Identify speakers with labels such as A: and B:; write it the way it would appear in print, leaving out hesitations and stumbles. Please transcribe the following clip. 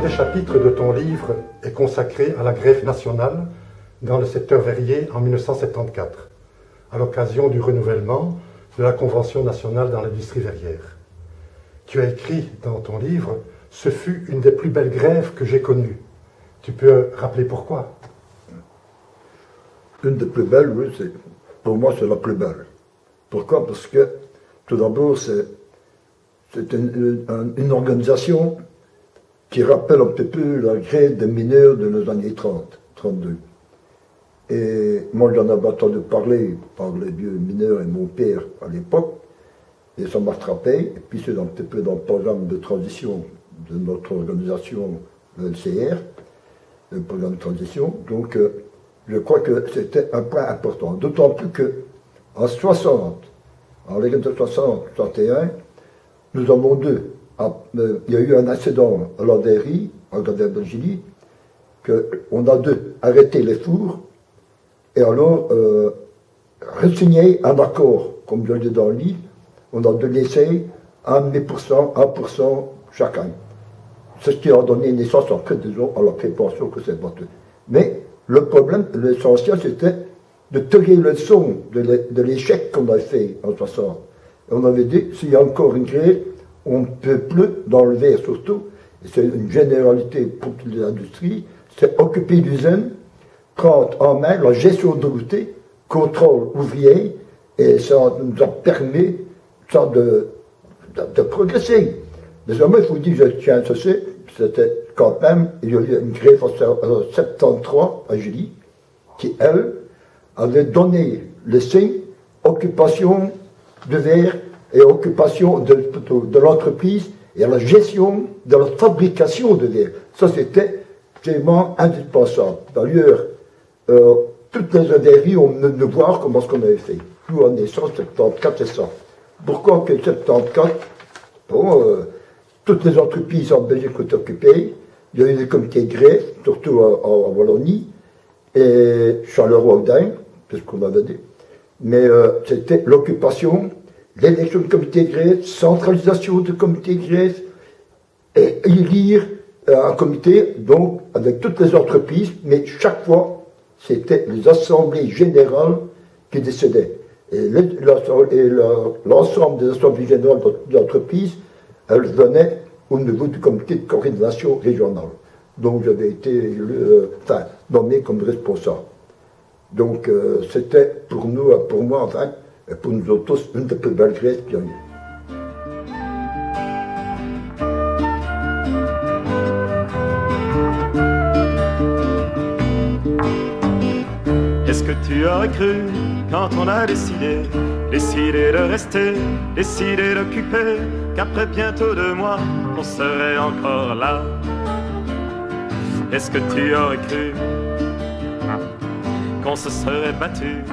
A: premier chapitre de ton livre est consacré à la grève nationale dans le secteur verrier en 1974, à l'occasion du renouvellement de la Convention nationale dans l'industrie verrière. Tu as écrit dans ton livre « Ce fut une des plus belles grèves que j'ai connues ». Tu peux rappeler pourquoi?
B: Une des plus belles, oui, pour moi c'est la plus belle. Pourquoi? Parce que tout d'abord c'est une organisation qui rappelle un petit peu la grève des mineurs de nos années 30, 32. Et moi j'en avais entendu parler par les vieux mineurs et mon père à l'époque, et ça m'a frappé, et puis c'est un petit peu dans le programme de transition de notre organisation, le LCR, le programme de transition, donc je crois que c'était un point important, d'autant plus que en 60, en les 60, 61, nous avons deux. Il y a eu un incident à la verrerie, en Gardère d'Angély, qu'on a dû arrêter les fours et alors re-signer un accord, comme je le dis dans le livre, on a dû laisser 1% chacun. Ce qui a donné naissance en fait, disons, à la préparation que c'est battu. Mais le problème, l'essentiel, c'était de tirer le leçon de l'échec qu'on a fait en 60. Et on avait dit, s'il y a encore une grève, on ne peut plus, dans le verre surtout, et c'est une généralité pour toutes les industries, c'est occuper l'usine, prendre en main la gestion de l'outil, contrôle ouvrier, et ça nous a permis ça de progresser. Désormais, il faut dire, je tiens à ceci, c'était quand même, il y a eu une grève en 73 à Julie, qui, elle, avait donné le signe occupation de verre et occupation de l'entreprise et à la gestion de la fabrication de verre. Ça, c'était vraiment indispensable. D'ailleurs, toutes les verreries ont venu nous voir comment ce qu'on avait fait. Nous, en naissance, 74, c'est ça. Pourquoi que 74? Bon, toutes les entreprises en Belgique étaient occupées. Il y a eu des comités de grève, surtout en Wallonie, et Charleroi-Audin, c'est ce qu'on avait dit. Mais c'était l'occupation, l'élection de comité de grève, centralisation de comité de grève, et élire un comité, donc, avec toutes les entreprises, mais chaque fois, c'était les assemblées générales qui décidaient. Et l'ensemble des assemblées générales d'entreprises, elles venaient au niveau du comité de coordination régionale. Donc j'avais été nommé comme responsable. Donc c'était pour nous, pour moi enfin, et pour nous autres tous, une des plus belles grèves qu'il y a eu.
C: Est-ce que tu aurais cru, quand on a décidé de rester, décidé d'occuper, qu'après bientôt 2 mois, on serait encore là? Est-ce que tu aurais cru qu'on se serait battu